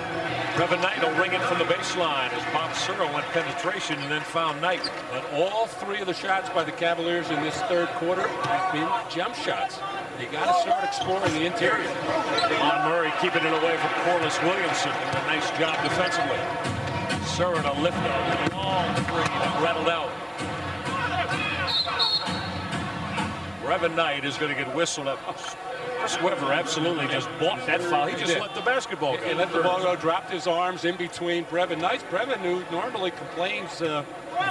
Brevin Knight will ring it from the baseline as Bob Sura went penetration and then found Knight. But all 3 of the shots by the Cavaliers in this third quarter have been jump shots. You got to start exploring the interior. Lamont Murray keeping it away from Corliss Williamson. A nice job defensively. Sura to lift up. Long 3 that rattled out. Brevin Knight is going to get whistled up. Chris Weber absolutely just bought that foul. He just let the basketball go. He let the ball go, dropped his arms in between Brevin Knight. Brevin, who normally complains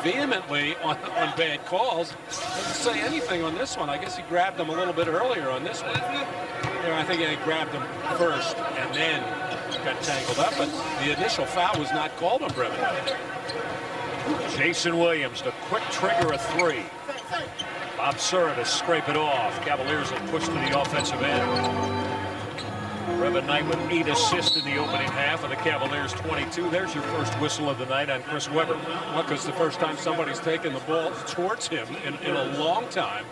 vehemently on bad calls, doesn't say anything on this one. I guess he grabbed him a little bit earlier on this one. I think he grabbed him first and then got tangled up, but the initial foul was not called on Brevin Knight. Jason Williams, the quick trigger of 3. Bob Sura to scrape it off. Cavaliers have pushed to the offensive end. Brevin Knight with 8 assists in the opening half of the Cavaliers 22. There's your first whistle of the night on Chris Weber. Well, because the first time somebody's taken the ball towards him in a long time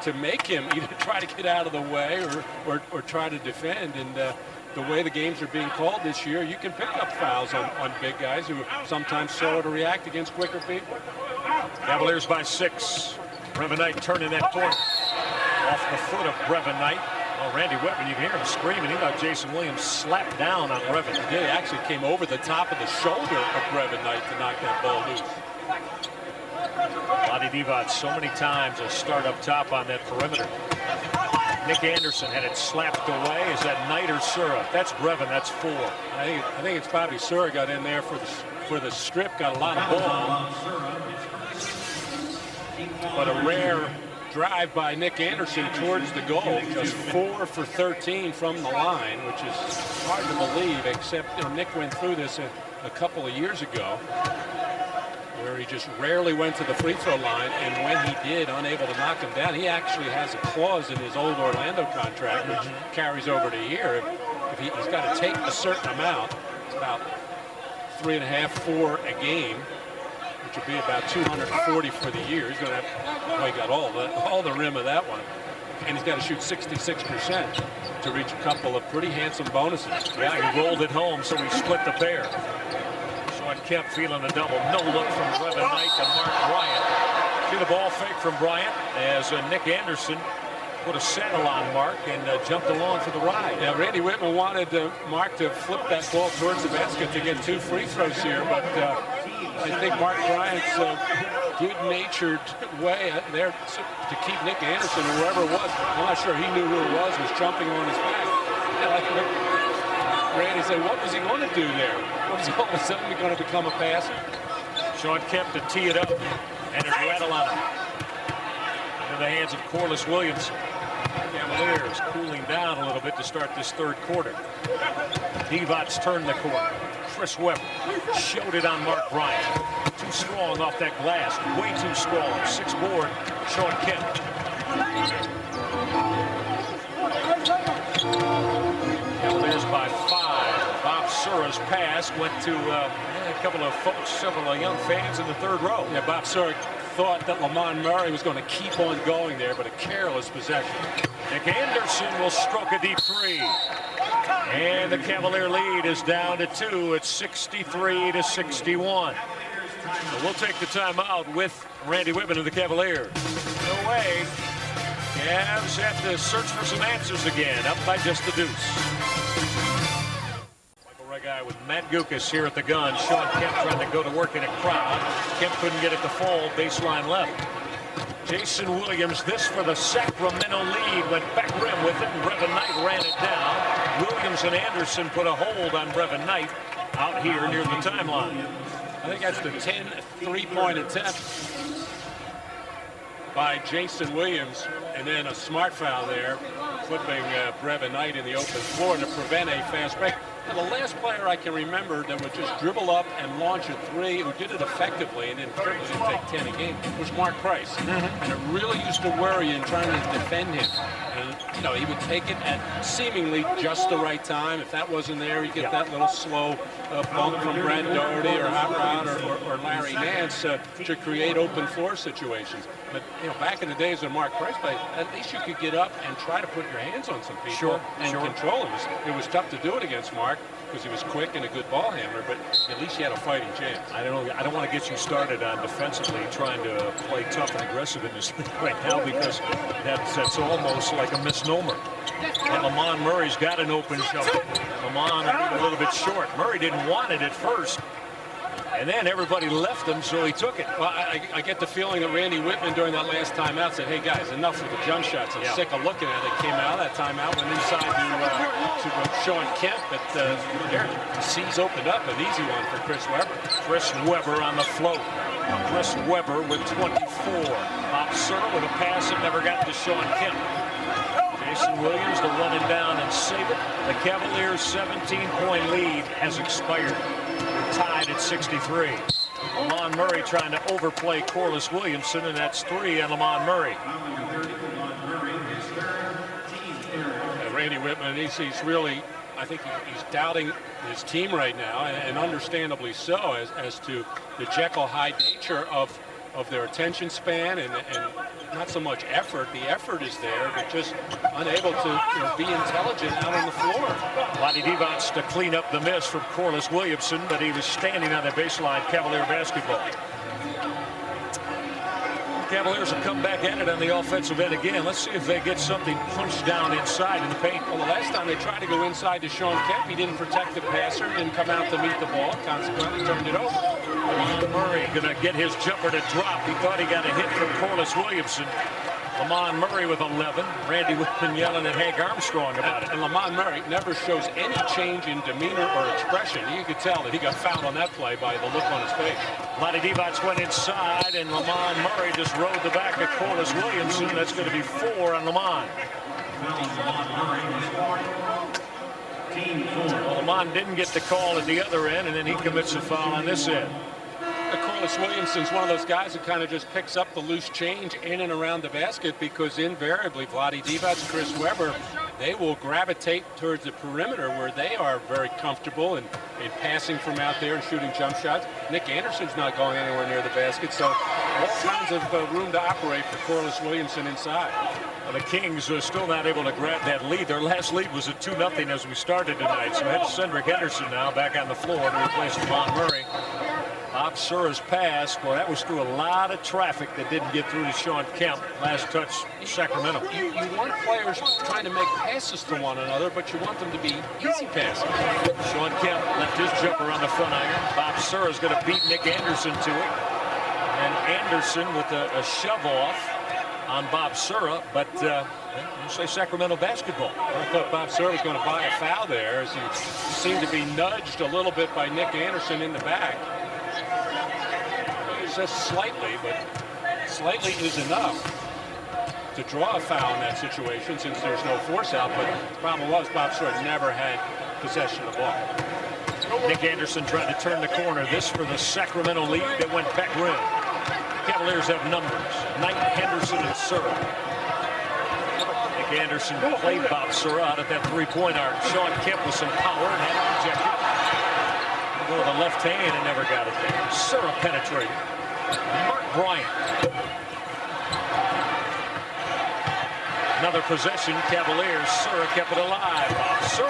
to make him either try to get out of the way or try to defend. And the way the games are being called this year, you can pick up fouls on big guys who are sometimes slower to react against quicker people. Cavaliers by 6. Brevin Knight turning that point off the foot of Brevin Knight. Oh, Randy Whitman, you can hear him screaming. He thought Jason Williams slapped down on Brevin. He did. He actually came over the top of the shoulder of Brevin Knight to knock that ball loose. Vlade Divac so many times a start up top on that perimeter. Nick Anderson had it slapped away. Is that Knight or Sura? That's Brevin. That's 4. I think it's probably Sura got in there for the strip. Got a lot of ball. But a rare drive by Nick Anderson towards the goal. Just 4 for 13 from the line, which is hard to believe, except Nick went through this a couple of years ago, where he just rarely went to the free throw line, and when he did, unable to knock him down. He actually has a clause in his old Orlando contract, which carries over to here. If he's got to take a certain amount, it's about 3.5, 4 a game, which would be about 240 for the year. He's going to have, well, he got all the rim of that one. And he's got to shoot 66% to reach a couple of pretty handsome bonuses. Yeah, he rolled it home, so he split the pair. Sean Kemp feeling the double. No look from Brevin Knight to Mark Bryant. See the ball fake from Bryant as Nick Anderson put a saddle on Mark and jumped along for the ride. Yeah, Randy Whitman wanted Mark to flip that ball towards the basket to get 2 free throws here, but I think Mark Bryant's good-natured way there to keep Nick Anderson, or whoever it was, I'm not sure he knew who it was jumping on his back. Yeah, like Randy said, what was he going to do there? Was he all of a sudden going to become a passer? Sean Kemp to tee it up, and it rattled on him. Into the hands of Corliss Williams. Cavaliers cooling down a little bit to start this third quarter. Divac turned the corner. Chris Webber showed it on Mark Bryant. Too strong off that glass. Way too strong. 6 board. Sean Kemp. Cavaliers by 5. Bob Sura's pass went to a couple of folks, several young fans in the third row. Yeah, Bob Sura thought that Lamont Murray was going to keep on going there, but a careless possession. Nick Anderson will stroke a deep 3. And the Cavalier lead is down to 2. It's 63-61. So we'll take the timeout with Randy Whitman of the Cavaliers. No way. Cavs have to search for some answers again, up by just the deuce. Michael Regai with Matt Gukas here at the gun. Sean Kemp trying to go to work in a crowd. Kemp couldn't get it to fall. Baseline left. Jason Williams, this for the Sacramento lead, went back rim with it, and Brevin Knight ran it down. Williams and Anderson put a hold on Brevin Knight out here near the timeline. I think that's the 10 3-point attempt by Jason Williams, and then a smart foul there, flipping Brevin Knight in the open floor to prevent a fast break. Now, the last player I can remember that would just dribble up and launch a 3, who did it effectively and then certainly didn't take 10 a game, was Mark Price. And it really used to worry you in trying to defend him. And, you know, he would take it at seemingly just the right time. If that wasn't there, you get that little slow bump from Brad Doherty or Hot Rod or Larry Nance to create open floor situations. But, you know, back in the days when Mark Price played, at least you could get up and try to put your hands on some people and control him. It was tough to do it against Mark because he was quick and a good ball handler, but at least he had a fighting chance. I don't want to get you started on defensively trying to play tough and aggressive in this league right now, because that's almost like a misnomer. And Lamont Murray's got an open shot. Lamont a little bit short. Murray didn't want it at first, and then everybody left him, so he took it. Well, I get the feeling that Randy Whitman during that last timeout said, hey guys, enough with the jump shots. I'm sick of looking at it. Came out of that timeout, went inside to Sean Kemp, but there, C's opened up an easy one for Chris Webber. Chris Webber on the float. Chris Webber with 24. Bob Sura with a pass that never got to Sean Kemp. Jason Williams to run it down and save it. The Cavaliers' 17-point lead has expired. We're tied at 63. Lamont Murray trying to overplay Corliss Williamson, and that's 3 on Lamont Murray. Randy Whitman, he's really, I think he's doubting his team right now, and understandably so, as to the Jekyll Hyde nature of their attention span and not so much effort. The effort is there, but just unable to be intelligent out on the floor. Lonnie Divac to clean up the miss from Corliss Williamson, but he was standing on the baseline. Cavalier basketball. Cavaliers will come back at it on the offensive end again. Let's see if they get something punched down inside in the paint. Well, the last time they tried to go inside to Sean Kemp, he didn't protect the passer, didn't come out to meet the ball, consequently turned it over. Lamont Murray going to get his jumper to drop. He thought he got a hit from Corliss Williamson. Lamont Murray with 11. Randy Whitman yelling at Hank Armstrong about it. And Lamont Murray never shows any change in demeanor or expression. You could tell that he got fouled on that play by the look on his face. Lonnie Divac went inside, and Lamont Murray just rode the back of Corliss Williamson. That's going to be 4 on Lamont. Well, Lamont didn't get the call at the other end, and then he commits a foul on this end. Corliss Williamson's one of those guys who kind of just picks up the loose change in and around the basket, because invariably Vlade Divac, Chris Webber, they will gravitate towards the perimeter where they are very comfortable in passing from out there and shooting jump shots. Nick Anderson's not going anywhere near the basket, so all kinds of room to operate for Corliss Williamson inside. Well, the Kings are still not able to grab that lead. Their last lead was at 2-0 as we started tonight, so that's Cedric Henderson now back on the floor to replace Devon Murray. Bob Sura's pass, boy, that was through a lot of traffic that didn't get through to Sean Kemp. Last touch, Sacramento. You want players trying to make passes to one another, but you want them to be easy passes. Sean Kemp left his jumper on the front iron. Bob Sura's going to beat Nick Anderson to it. And Anderson with a shove off on Bob Sura, but you say Sacramento basketball. I thought Bob Sura was going to buy a foul there, as he seemed to be nudged a little bit by Nick Anderson in the back. Just slightly, but slightly is enough to draw a foul in that situation, since there's no force out. But the problem was Bob Sura never had possession of the ball. Nick Anderson trying to turn the corner. This for the Sacramento lead that went back rim. Cavaliers have numbers. Knight, Henderson, and Sura. Nick Anderson played Bob Sura out at that three-point arc. Sean Kemp with some power and had it rejected. Go with the left hand and never got it there. Sura penetrated. Mark Bryant. Another possession. Cavaliers. Sura kept it alive. Sura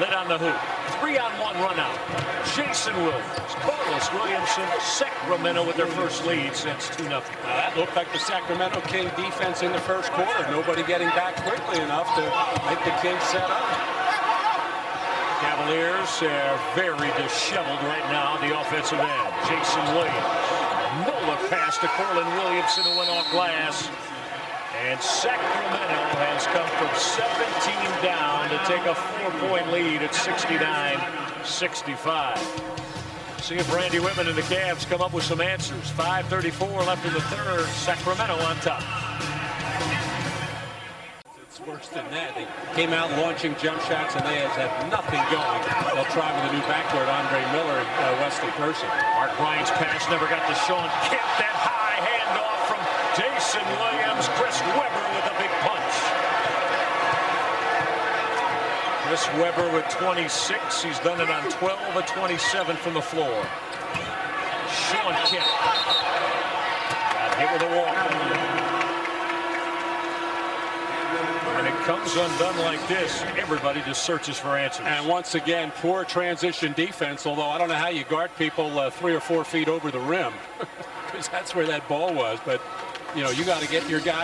lit on the hoop. 3-on-1 run out. Jason Williams, Corliss Williamson, Sacramento with their first lead since 2-0. Now that looked like the Sacramento King defense in the first quarter. Nobody getting back quickly enough to make the Kings set up. Cavaliers are very disheveled right now, the offensive end. Jason Williams. No look pass to Corlin Williamson, who went off glass. And Sacramento has come from 17 down to take a 4-point lead at 69-65. See if Randy Whitman and the Cavs come up with some answers. 5:34 left in the third. Sacramento on top. It's worse than that. They came out launching jump shots, and they have nothing going. They'll try with a new backcourt, Andre Miller and Wesley Person. Mark Bryant's pass never got to Sean Kemp. That high handoff from Jason Williams. Chris Webber with a big punch. Chris Webber with 26. He's done it on 12 of 27 from the floor. Sean Kemp got hit with a walk. When it comes undone like this, everybody just searches for answers. And once again, poor transition defense, although I don't know how you guard people 3 or 4 feet over the rim, because that's where that ball was. But, you know, you got to get your guy